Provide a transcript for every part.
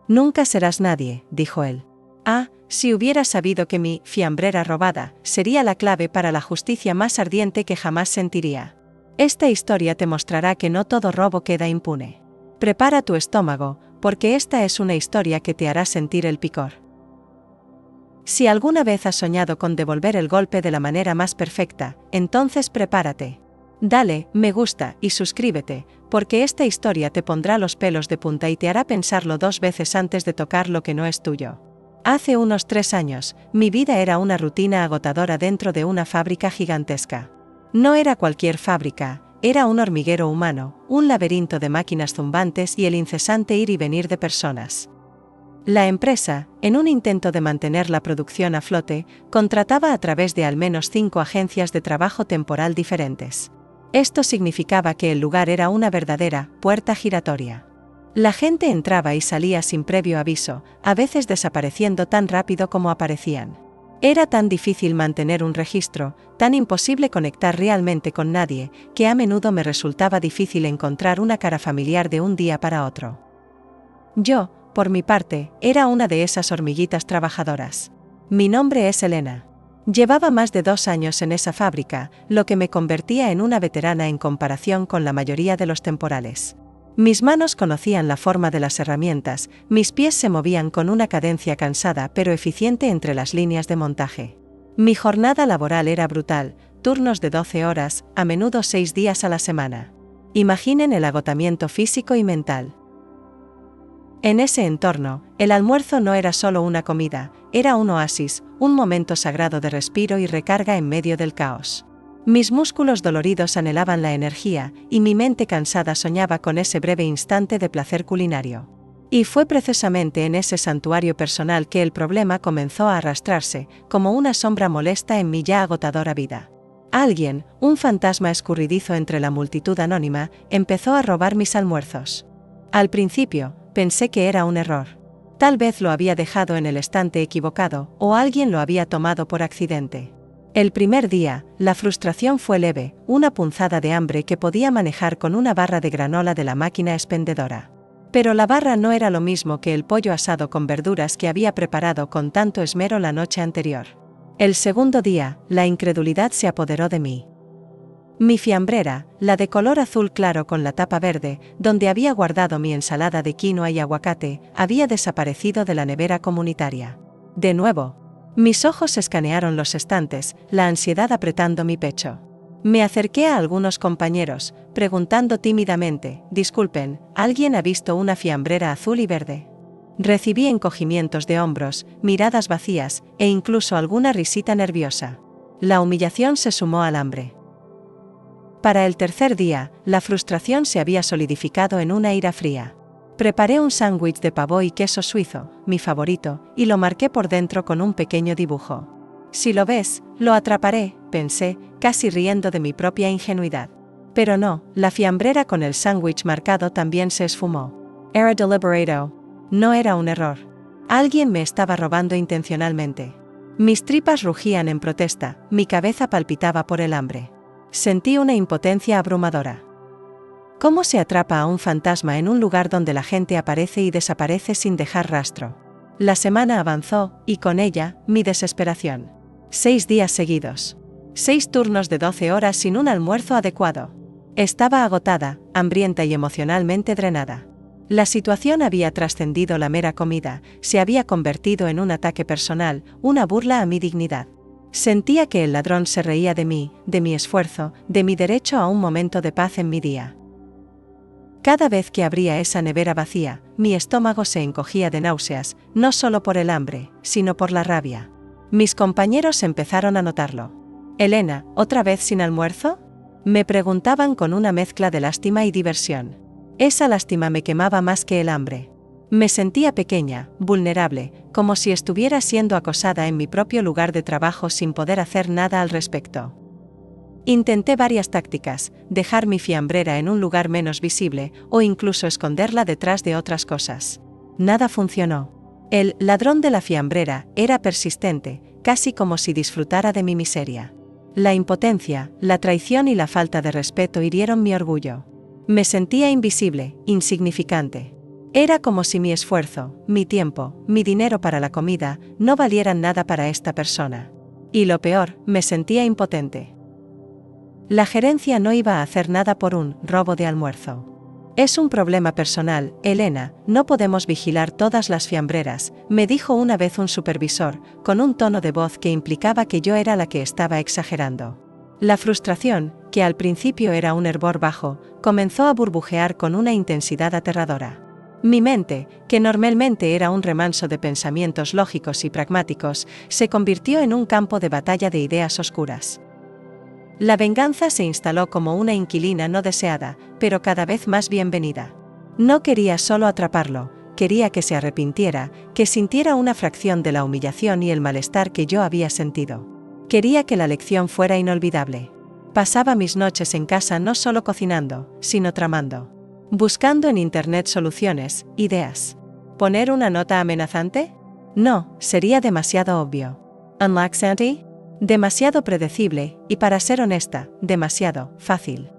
Nunca serás nadie, dijo él. Ah, si hubiera sabido que mi fiambrera robada sería la clave para la justicia más ardiente que jamás sentiría. Esta historia te mostrará que no todo robo queda impune. Prepara tu estómago, porque esta es una historia que te hará sentir el picor. Si alguna vez has soñado con devolver el golpe de la manera más perfecta, entonces prepárate. Dale, me gusta y suscríbete, porque esta historia te pondrá los pelos de punta y te hará pensarlo 2 veces antes de tocar lo que no es tuyo. Hace unos 3 años, mi vida era una rutina agotadora dentro de una fábrica gigantesca. No era cualquier fábrica, era un hormiguero humano, un laberinto de máquinas zumbantes y el incesante ir y venir de personas. La empresa, en un intento de mantener la producción a flote, contrataba a través de al menos 5 agencias de trabajo temporal diferentes. Esto significaba que el lugar era una verdadera puerta giratoria. La gente entraba y salía sin previo aviso, a veces desapareciendo tan rápido como aparecían. Era tan difícil mantener un registro, tan imposible conectar realmente con nadie, que a menudo me resultaba difícil encontrar una cara familiar de un día para otro. Yo, por mi parte, era una de esas hormiguitas trabajadoras. Mi nombre es Elena. Llevaba más de 2 años en esa fábrica, lo que me convertía en una veterana en comparación con la mayoría de los temporales. Mis manos conocían la forma de las herramientas, mis pies se movían con una cadencia cansada pero eficiente entre las líneas de montaje. Mi jornada laboral era brutal, turnos de 12 horas, a menudo 6 días a la semana. Imaginen el agotamiento físico y mental. En ese entorno, el almuerzo no era solo una comida, era un oasis, un momento sagrado de respiro y recarga en medio del caos. Mis músculos doloridos anhelaban la energía, y mi mente cansada soñaba con ese breve instante de placer culinario. Y fue precisamente en ese santuario personal que el problema comenzó a arrastrarse, como una sombra molesta en mi ya agotadora vida. Alguien, un fantasma escurridizo entre la multitud anónima, empezó a robar mis almuerzos. Al principio, pensé que era un error. Tal vez lo había dejado en el estante equivocado, o alguien lo había tomado por accidente. El primer día, la frustración fue leve, una punzada de hambre que podía manejar con una barra de granola de la máquina expendedora. Pero la barra no era lo mismo que el pollo asado con verduras que había preparado con tanto esmero la noche anterior. El segundo día, la incredulidad se apoderó de mí. Mi fiambrera, la de color azul claro con la tapa verde, donde había guardado mi ensalada de quinoa y aguacate, había desaparecido de la nevera comunitaria. De nuevo. Mis ojos escanearon los estantes, la ansiedad apretando mi pecho. Me acerqué a algunos compañeros, preguntando tímidamente, «Disculpen, ¿alguien ha visto una fiambrera azul y verde?» Recibí encogimientos de hombros, miradas vacías, e incluso alguna risita nerviosa. La humillación se sumó al hambre. Para el tercer día, la frustración se había solidificado en una ira fría. Preparé un sándwich de pavo y queso suizo, mi favorito, y lo marqué por dentro con un pequeño dibujo. Si lo ves, lo atraparé, pensé, casi riendo de mi propia ingenuidad. Pero no, la fiambrera con el sándwich marcado también se esfumó. Era deliberado. No era un error. Alguien me estaba robando intencionalmente. Mis tripas rugían en protesta, mi cabeza palpitaba por el hambre. Sentí una impotencia abrumadora. ¿Cómo se atrapa a un fantasma en un lugar donde la gente aparece y desaparece sin dejar rastro? La semana avanzó, y con ella, mi desesperación. 6 días seguidos. 6 turnos de 12 horas sin un almuerzo adecuado. Estaba agotada, hambrienta y emocionalmente drenada. La situación había trascendido la mera comida, se había convertido en un ataque personal, una burla a mi dignidad. Sentía que el ladrón se reía de mí, de mi esfuerzo, de mi derecho a un momento de paz en mi día. Cada vez que abría esa nevera vacía, mi estómago se encogía de náuseas, no solo por el hambre, sino por la rabia. Mis compañeros empezaron a notarlo. «Elena, ¿otra vez sin almuerzo?», me preguntaban con una mezcla de lástima y diversión. Esa lástima me quemaba más que el hambre. Me sentía pequeña, vulnerable, como si estuviera siendo acosada en mi propio lugar de trabajo sin poder hacer nada al respecto. Intenté varias tácticas, dejar mi fiambrera en un lugar menos visible, o incluso esconderla detrás de otras cosas. Nada funcionó. El ladrón de la fiambrera era persistente, casi como si disfrutara de mi miseria. La impotencia, la traición y la falta de respeto hirieron mi orgullo. Me sentía invisible, insignificante. Era como si mi esfuerzo, mi tiempo, mi dinero para la comida, no valieran nada para esta persona. Y lo peor, me sentía impotente. La gerencia no iba a hacer nada por un robo de almuerzo. Es un problema personal, Elena, no podemos vigilar todas las fiambreras, me dijo una vez un supervisor, con un tono de voz que implicaba que yo era la que estaba exagerando. La frustración, que al principio era un hervor bajo, comenzó a burbujear con una intensidad aterradora. Mi mente, que normalmente era un remanso de pensamientos lógicos y pragmáticos, se convirtió en un campo de batalla de ideas oscuras. La venganza se instaló como una inquilina no deseada, pero cada vez más bienvenida. No quería solo atraparlo, quería que se arrepintiera, que sintiera una fracción de la humillación y el malestar que yo había sentido. Quería que la lección fuera inolvidable. Pasaba mis noches en casa no solo cocinando, sino tramando. Buscando en internet soluciones, ideas. ¿Poner una nota amenazante? No, sería demasiado obvio. ¿Unlock Santi? Demasiado predecible, y para ser honesta, demasiado fácil.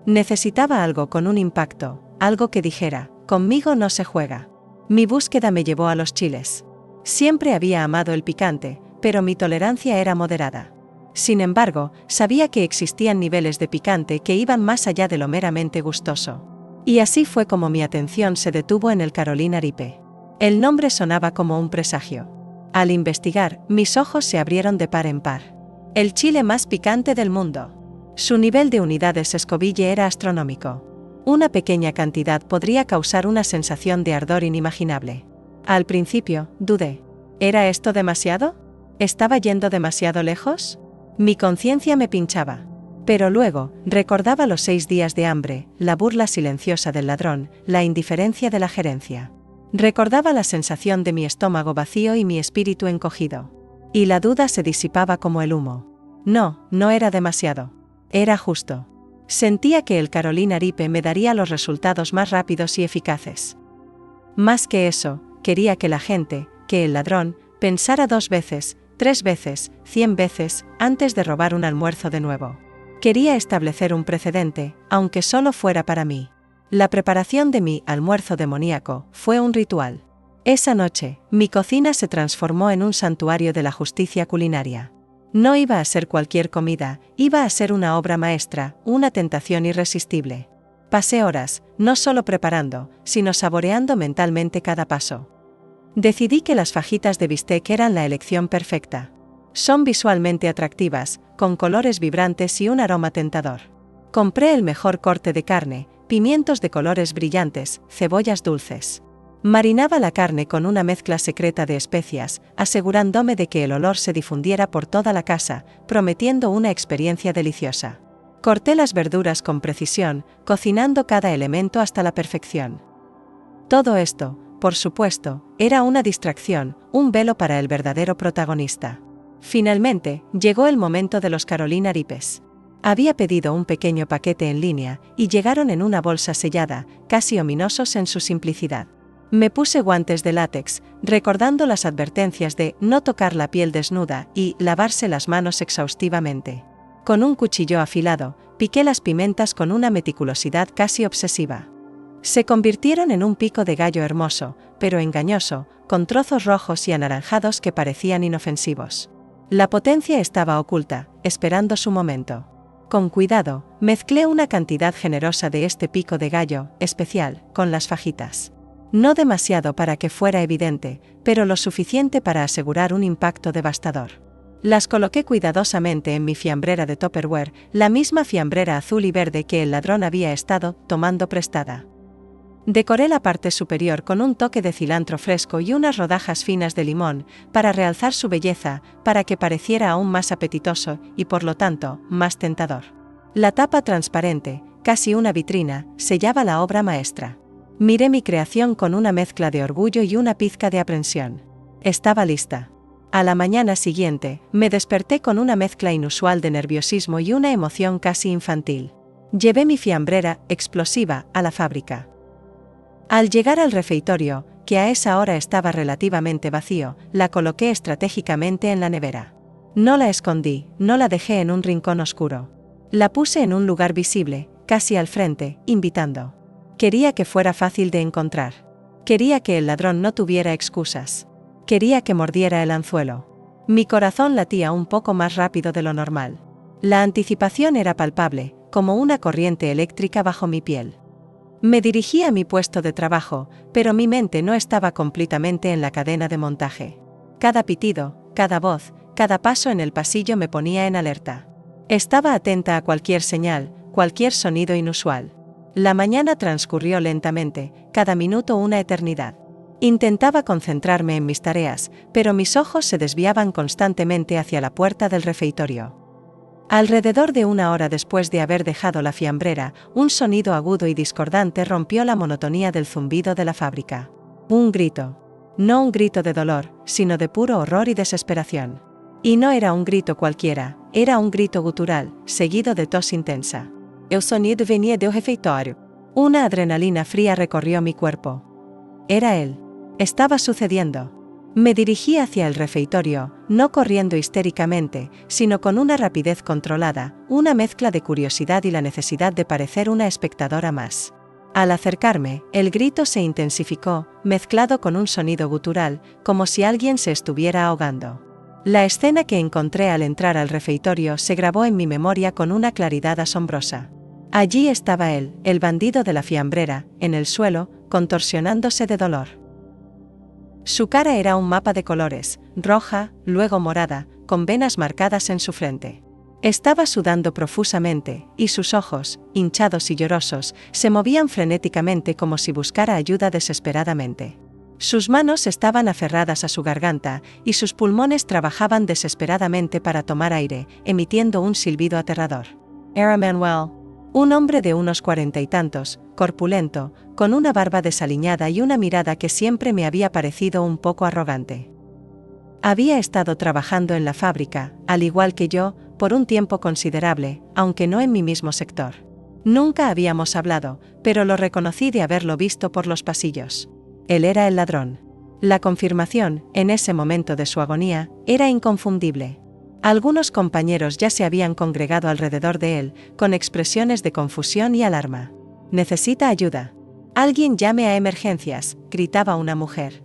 Necesitaba algo con un impacto, algo que dijera, conmigo no se juega. Mi búsqueda me llevó a los chiles. Siempre había amado el picante, pero mi tolerancia era moderada. Sin embargo, sabía que existían niveles de picante que iban más allá de lo meramente gustoso. Y así fue como mi atención se detuvo en el Carolina Reaper. El nombre sonaba como un presagio. Al investigar, mis ojos se abrieron de par en par. El chile más picante del mundo. Su nivel de unidades Scoville era astronómico. Una pequeña cantidad podría causar una sensación de ardor inimaginable. Al principio, dudé. ¿Era esto demasiado? ¿Estaba yendo demasiado lejos? Mi conciencia me pinchaba. Pero luego, recordaba los 6 días de hambre, la burla silenciosa del ladrón, la indiferencia de la gerencia. Recordaba la sensación de mi estómago vacío y mi espíritu encogido. Y la duda se disipaba como el humo. No, no era demasiado. Era justo. Sentía que el Carolina Reaper me daría los resultados más rápidos y eficaces. Más que eso, quería que la gente, que el ladrón, pensara 2 veces, 3 veces, 100 veces, antes de robar un almuerzo de nuevo. Quería establecer un precedente, aunque solo fuera para mí. La preparación de mi almuerzo demoníaco fue un ritual. Esa noche, mi cocina se transformó en un santuario de la justicia culinaria. No iba a ser cualquier comida, iba a ser una obra maestra, una tentación irresistible. Pasé horas, no solo preparando, sino saboreando mentalmente cada paso. Decidí que las fajitas de bistec eran la elección perfecta. Son visualmente atractivas, con colores vibrantes y un aroma tentador. Compré el mejor corte de carne, pimientos de colores brillantes, cebollas dulces. Marinaba la carne con una mezcla secreta de especias, asegurándome de que el olor se difundiera por toda la casa, prometiendo una experiencia deliciosa. Corté las verduras con precisión, cocinando cada elemento hasta la perfección. Todo esto, por supuesto, era una distracción, un velo para el verdadero protagonista. Finalmente, llegó el momento de los Carolina Reapers. Había pedido un pequeño paquete en línea, y llegaron en una bolsa sellada, casi ominosos en su simplicidad. Me puse guantes de látex, recordando las advertencias de no tocar la piel desnuda y lavarse las manos exhaustivamente. Con un cuchillo afilado, piqué las pimientas con una meticulosidad casi obsesiva. Se convirtieron en un pico de gallo hermoso, pero engañoso, con trozos rojos y anaranjados que parecían inofensivos. La potencia estaba oculta, esperando su momento. Con cuidado, mezclé una cantidad generosa de este pico de gallo, especial, con las fajitas. No demasiado para que fuera evidente, pero lo suficiente para asegurar un impacto devastador. Las coloqué cuidadosamente en mi fiambrera de Tupperware, la misma fiambrera azul y verde que el ladrón había estado tomando prestada. Decoré la parte superior con un toque de cilantro fresco y unas rodajas finas de limón, para realzar su belleza, para que pareciera aún más apetitoso y por lo tanto, más tentador. La tapa transparente, casi una vitrina, sellaba la obra maestra. Miré mi creación con una mezcla de orgullo y una pizca de aprensión. Estaba lista. A la mañana siguiente, me desperté con una mezcla inusual de nerviosismo y una emoción casi infantil. Llevé mi fiambrera, explosiva, a la fábrica. Al llegar al refectorio, que a esa hora estaba relativamente vacío, la coloqué estratégicamente en la nevera. No la escondí, no la dejé en un rincón oscuro. La puse en un lugar visible, casi al frente, invitando. Quería que fuera fácil de encontrar. Quería que el ladrón no tuviera excusas. Quería que mordiera el anzuelo. Mi corazón latía un poco más rápido de lo normal. La anticipación era palpable, como una corriente eléctrica bajo mi piel. Me dirigí a mi puesto de trabajo, pero mi mente no estaba completamente en la cadena de montaje. Cada pitido, cada voz, cada paso en el pasillo me ponía en alerta. Estaba atenta a cualquier señal, cualquier sonido inusual. La mañana transcurrió lentamente, cada minuto una eternidad. Intentaba concentrarme en mis tareas, pero mis ojos se desviaban constantemente hacia la puerta del refectorio. Alrededor de una hora después de haber dejado la fiambrera, un sonido agudo y discordante rompió la monotonía del zumbido de la fábrica. Un grito. No un grito de dolor, sino de puro horror y desesperación. Y no era un grito cualquiera, era un grito gutural, seguido de tos intensa. El sonido venía del refeitório. Una adrenalina fría recorrió mi cuerpo. Era él. Estaba sucediendo. Me dirigí hacia el refectorio, no corriendo histéricamente, sino con una rapidez controlada, una mezcla de curiosidad y la necesidad de parecer una espectadora más. Al acercarme, el grito se intensificó, mezclado con un sonido gutural, como si alguien se estuviera ahogando. La escena que encontré al entrar al refectorio se grabó en mi memoria con una claridad asombrosa. Allí estaba él, el bandido de la fiambrera, en el suelo, contorsionándose de dolor. Su cara era un mapa de colores, roja, luego morada, con venas marcadas en su frente. Estaba sudando profusamente, y sus ojos, hinchados y llorosos, se movían frenéticamente como si buscara ayuda desesperadamente. Sus manos estaban aferradas a su garganta, y sus pulmones trabajaban desesperadamente para tomar aire, emitiendo un silbido aterrador. Era Manuel. Un hombre de unos 40 y tantos, corpulento, con una barba desaliñada y una mirada que siempre me había parecido un poco arrogante. Había estado trabajando en la fábrica, al igual que yo, por un tiempo considerable, aunque no en mi mismo sector. Nunca habíamos hablado, pero lo reconocí de haberlo visto por los pasillos. Él era el ladrón. La confirmación, en ese momento de su agonía, era inconfundible. Algunos compañeros ya se habían congregado alrededor de él, con expresiones de confusión y alarma. «Necesita ayuda. Alguien llame a emergencias», gritaba una mujer.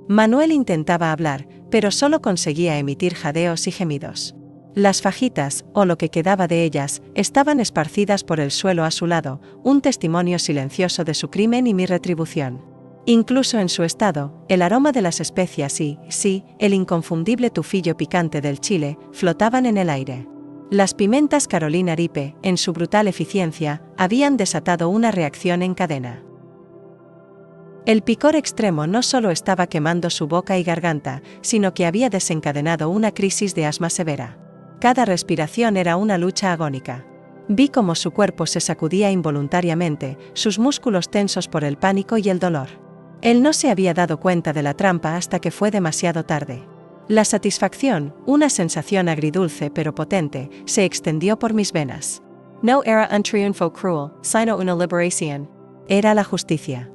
Manuel intentaba hablar, pero solo conseguía emitir jadeos y gemidos. Las fajitas, o lo que quedaba de ellas, estaban esparcidas por el suelo a su lado, un testimonio silencioso de su crimen y mi retribución. Incluso en su estado, el aroma de las especias y, sí, el inconfundible tufillo picante del chile, flotaban en el aire. Las pimentas Carolina Ripe, en su brutal eficiencia, habían desatado una reacción en cadena. El picor extremo no solo estaba quemando su boca y garganta, sino que había desencadenado una crisis de asma severa. Cada respiración era una lucha agónica. Vi cómo su cuerpo se sacudía involuntariamente, sus músculos tensos por el pánico y el dolor. Él no se había dado cuenta de la trampa hasta que fue demasiado tarde. La satisfacción, una sensación agridulce pero potente, se extendió por mis venas. No era un triunfo cruel, sino una liberación. Era la justicia.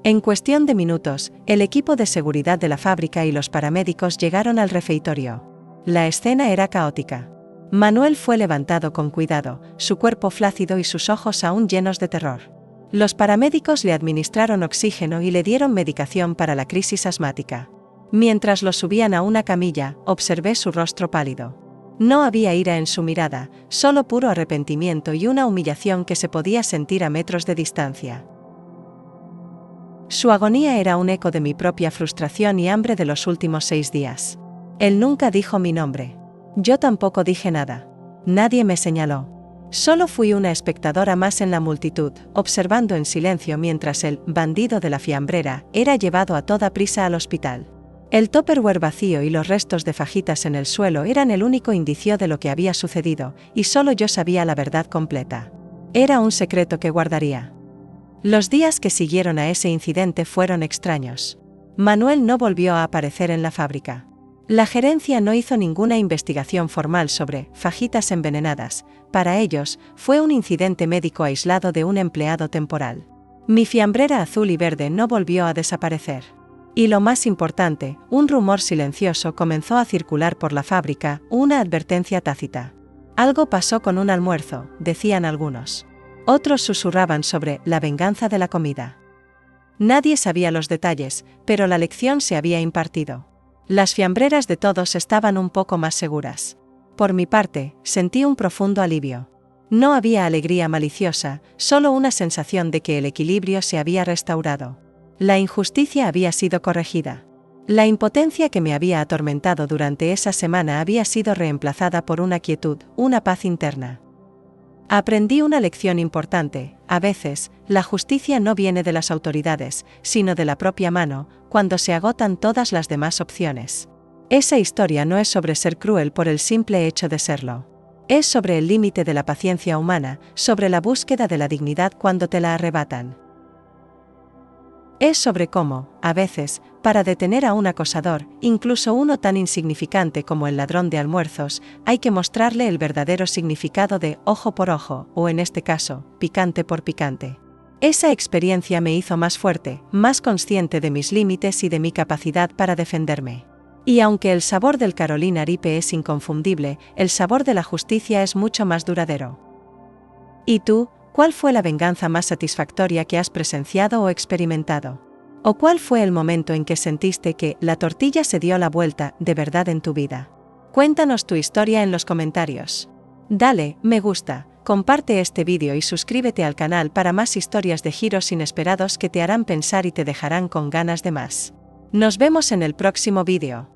En cuestión de minutos, el equipo de seguridad de la fábrica y los paramédicos llegaron al refectorio. La escena era caótica. Manuel fue levantado con cuidado, su cuerpo flácido y sus ojos aún llenos de terror. Los paramédicos le administraron oxígeno y le dieron medicación para la crisis asmática. Mientras lo subían a una camilla, observé su rostro pálido. No había ira en su mirada, solo puro arrepentimiento y una humillación que se podía sentir a metros de distancia. Su agonía era un eco de mi propia frustración y hambre de los últimos 6 días. Él nunca dijo mi nombre. Yo tampoco dije nada. Nadie me señaló. Solo fui una espectadora más en la multitud, observando en silencio mientras el bandido de la fiambrera era llevado a toda prisa al hospital. El tupperware vacío y los restos de fajitas en el suelo eran el único indicio de lo que había sucedido, y solo yo sabía la verdad completa. Era un secreto que guardaría. Los días que siguieron a ese incidente fueron extraños. Manuel no volvió a aparecer en la fábrica. La gerencia no hizo ninguna investigación formal sobre fajitas envenenadas. Para ellos, fue un incidente médico aislado de un empleado temporal. Mi fiambrera azul y verde no volvió a desaparecer. Y lo más importante, un rumor silencioso comenzó a circular por la fábrica, una advertencia tácita. Algo pasó con un almuerzo, decían algunos. Otros susurraban sobre la venganza de la comida. Nadie sabía los detalles, pero la lección se había impartido. Las fiambreras de todos estaban un poco más seguras. Por mi parte, sentí un profundo alivio. No había alegría maliciosa, solo una sensación de que el equilibrio se había restaurado. La injusticia había sido corregida. La impotencia que me había atormentado durante esa semana había sido reemplazada por una quietud, una paz interna. Aprendí una lección importante: a veces, la justicia no viene de las autoridades, sino de la propia mano, cuando se agotan todas las demás opciones. Esa historia no es sobre ser cruel por el simple hecho de serlo. Es sobre el límite de la paciencia humana, sobre la búsqueda de la dignidad cuando te la arrebatan. Es sobre cómo, a veces, para detener a un acosador, incluso uno tan insignificante como el ladrón de almuerzos, hay que mostrarle el verdadero significado de ojo por ojo, o en este caso, picante por picante. Esa experiencia me hizo más fuerte, más consciente de mis límites y de mi capacidad para defenderme. Y aunque el sabor del Carolina Reaper es inconfundible, el sabor de la justicia es mucho más duradero. ¿Y tú? ¿Cuál fue la venganza más satisfactoria que has presenciado o experimentado? ¿O cuál fue el momento en que sentiste que la tortilla se dio la vuelta de verdad en tu vida? Cuéntanos tu historia en los comentarios. Dale me gusta, comparte este vídeo y suscríbete al canal para más historias de giros inesperados que te harán pensar y te dejarán con ganas de más. Nos vemos en el próximo vídeo.